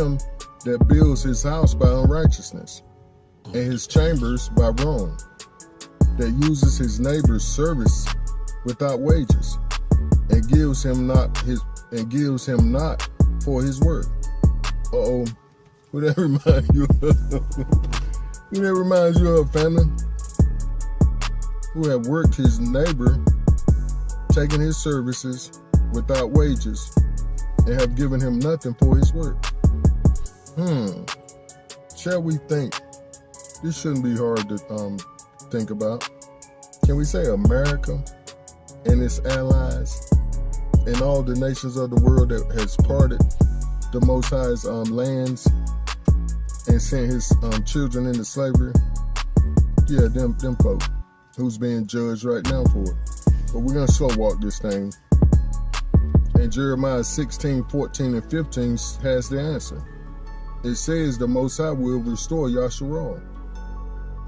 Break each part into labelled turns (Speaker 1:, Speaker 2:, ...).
Speaker 1: him that builds his house by unrighteousness, and his chambers by wrong, that uses his neighbor's service without wages, and gives him not for his work. Uh-oh. Who that reminds you of? Who that reminds you of, family? Who have worked his neighbor, taken his services without wages, and have given him nothing for his work. Shall we think? This shouldn't be hard to think about. Can we say America and its allies and all the nations of the world that has parted the Most High's lands and sent his children into slavery? Yeah, them folk who's being judged right now for it. But we're going to slow walk this thing. And Jeremiah 16, 14, and 15 has the answer. It says the Most High will restore Yasharal.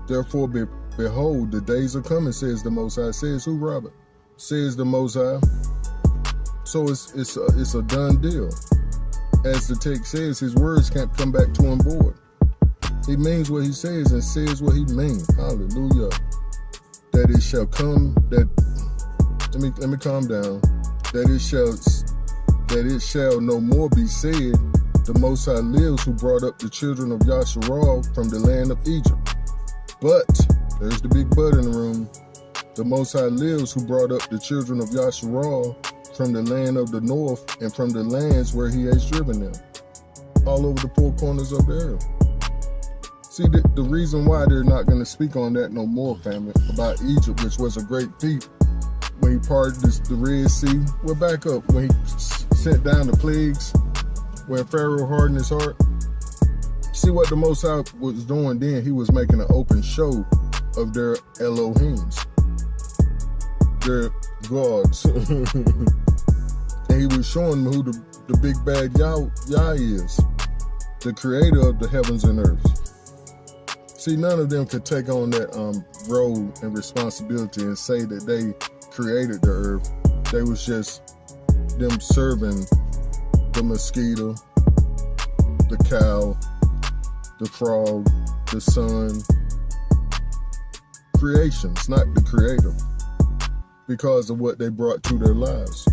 Speaker 1: Therefore, behold, the days are coming, says the Most High. Says who, Robert? Says the Most High. So it's a done deal. As the text says, his words can't come back to him void. He means what he says and says what he means. Hallelujah. That it shall come, that, let me calm down. That it shall no more be said, the Most High lives, who brought up the children of Yasharal from the land of Egypt. But, there's the big but in the room, the Most High lives, who brought up the children of Yasharal from the land of the north and from the lands where he has driven them, all over the four corners of the earth. See, the reason why they're not going to speak on that no more, family, about Egypt, which was a great feat, when he parted the Red Sea. We're back up. When he sent down the plagues, when Pharaoh hardened his heart. See what the Most High was doing then? He was making an open show of their Elohims, their gods. And he was showing them who the big bad Yah is, the creator of the heavens and earth. See, none of them could take on that role and responsibility and say that they created the earth. They was just them serving the mosquito, the cow, the frog, the sun. Creations, not the creator, because of what they brought to their lives.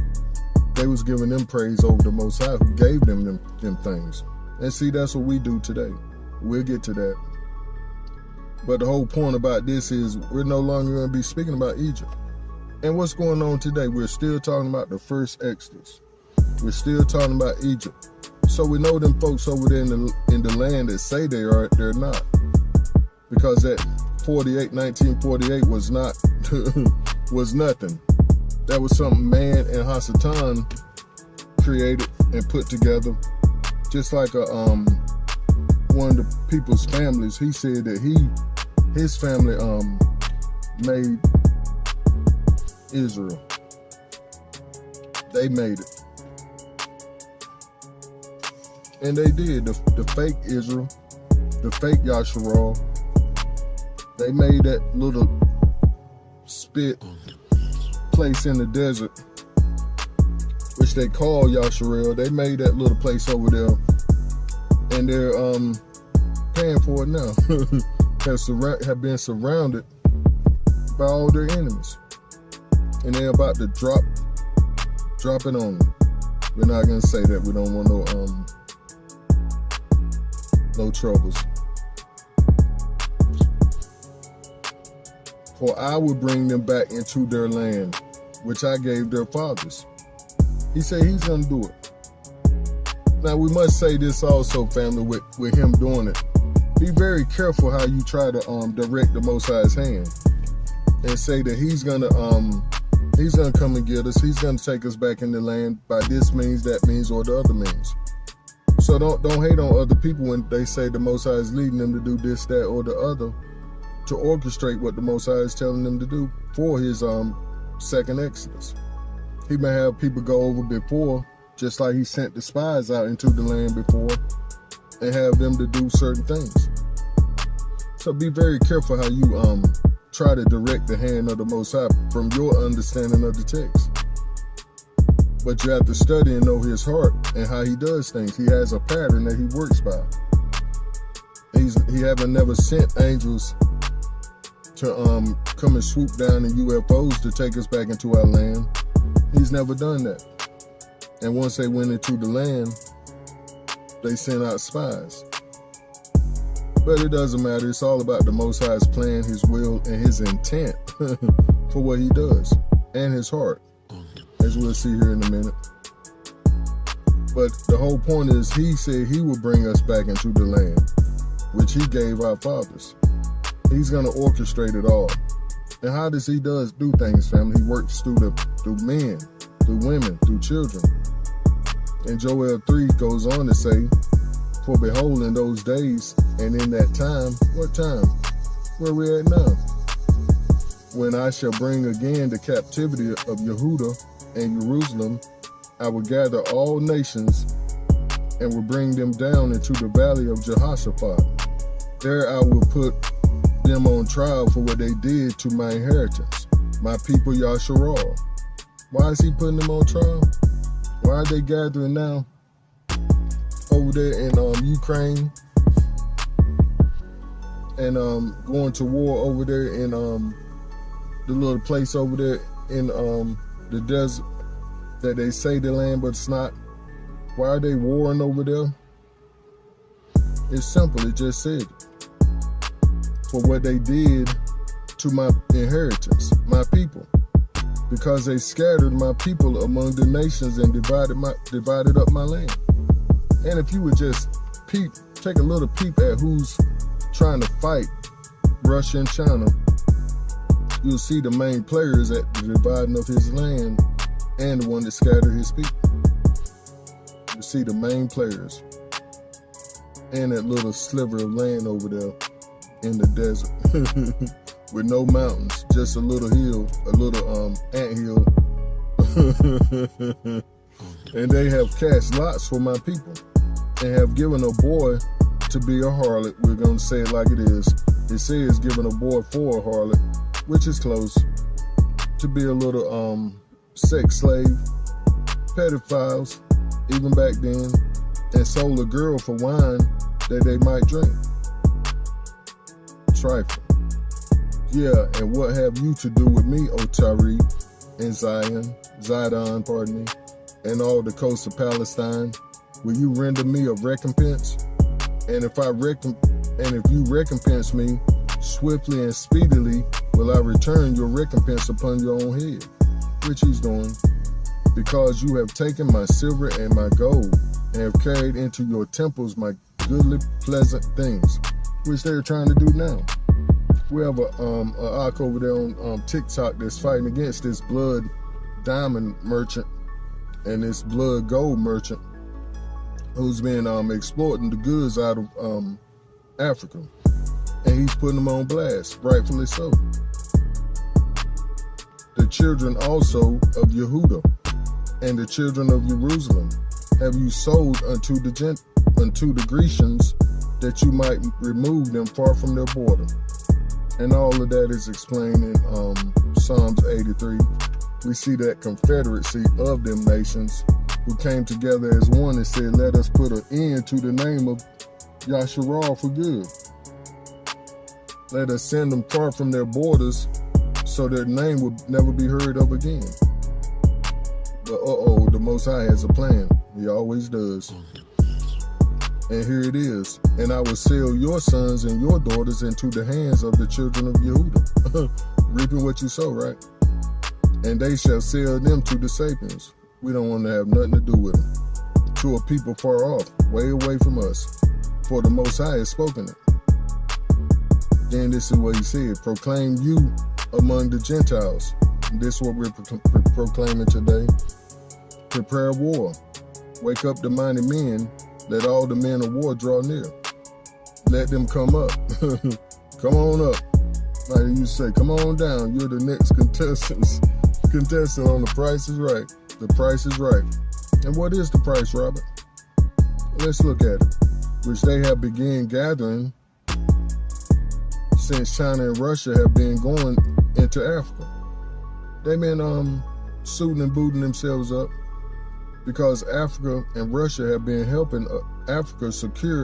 Speaker 1: They was giving them praise over the Most High, who gave them things. And see, that's what we do today. We'll get to that. But the whole point about this is we're no longer going to be speaking about Egypt. And what's going on today? We're still talking about the first Exodus. We're still talking about Egypt. So we know them folks over there in the land that say they are, they're not. Because that 1948 was not, was nothing. That was something man and Hasatan created and put together. Just like one of the people's families, he said that his family made Israel. They made it. And they did. The fake Israel, the fake Yasharal, they made that little spit place in the desert, which they call Yasharal. They made that little place over there, and they're paying for it now. have been surrounded by all their enemies, and they're about to drop it on them. We're not gonna say that. We don't want no troubles. For I will bring them back into their land, which I gave their fathers. He said he's gonna do it. Now we must say this also, family, with him doing it. Be very careful how you try to direct the Most High's hand and say that he's gonna come and get us. He's gonna take us back in the land by this means, that means, or the other means. So don't hate on other people when they say the Most High is leading them to do this, that, or the other, to orchestrate what the Most High is telling them to do for his second Exodus. He may have people go over before, just like he sent the spies out into the land before, and have them to do certain things. So be very careful how you try to direct the hand of the Most High from your understanding of the text. But you have to study and know his heart and how he does things. He has a pattern that he works by. He haven't never sent angels to come and swoop down in UFOs to take us back into our land. He's never done that. And once they went into the land, they sent out spies. But it doesn't matter. It's all about the Most High's plan, his will, and his intent for what he does, and his heart, as we'll see here in a minute. But the whole point is, he said he would bring us back into the land, which he gave our fathers. He's going to orchestrate it all. And how does he do things, family? He works through men, through women, through children. And Joel 3 goes on to say, for behold, in those days and in that time, what time? Where we're at now. When I shall bring again the captivity of Yehuda and Jerusalem, I will gather all nations and will bring them down into the valley of Jehoshaphat. There I will put them on trial for what they did to my inheritance, my people Yasharal. Why is he putting them on trial? Why are they gathering now over there in Ukraine and going to war over there in the little place over there in the desert that they say the land, but it's not? Why are they warring over there? It's simple. It just said for what they did to my inheritance, my people, because they scattered my people among the nations and divided up my land. And if you would just take a little peep at who's trying to fight Russia and China, you'll see the main players at the dividing of his land and the one that scattered his people. You see the main players and that little sliver of land over there in the desert with no mountains, just a little hill, a little ant hill. And they have cast lots for my people and have given a boy to be a harlot. We're going to say it like it is. It says giving a boy for a harlot, which is close, to be a little sex slave, pedophiles, even back then, and sold a girl for wine that they might drink. Trifle. Yeah, and what have you to do with me, O Tari, and Zidon, pardon me, and all the coast of Palestine? Will you render me a recompense? And if you recompense me swiftly and speedily, will I return your recompense upon your own head? Which he's doing. Because you have taken my silver and my gold, and have carried into your temples my goodly pleasant things, which they're trying to do now. We have a Ak over there on TikTok that's fighting against this blood diamond merchant and this blood gold merchant who's been exploiting the goods out of Africa. And he's putting them on blast, rightfully so. The children also of Yehuda and the children of Jerusalem have you sold unto the Grecians, that you might remove them far from their border. And all of that is explained in Psalms 83. We see that confederacy of them nations who came together as one and said, let us put an end to the name of Yasharal for good. Let us send them far from their borders so their name will never be heard of again. But the Most High has a plan. He always does. And here it is. And I will sell your sons and your daughters into the hands of the children of Yehuda. Reaping what you sow, right? And they shall sell them to the Sapiens. We don't want to have nothing to do with them. To a people far off, way away from us. For the Most High has spoken it. Then this is what he said. Proclaim you among the Gentiles. This is what we're proclaiming today. Prepare war. Wake up the mighty men. Let all the men of war draw near. Let them come up. Come on up. Like you say, come on down. You're the next contestant on The Price is Right. The Price is Right. And what is the price, Robert? Let's look at it. Which they have begun gathering since China and Russia have been going into Africa. They've been suiting and booting themselves up because Africa and Russia have been helping Africa secure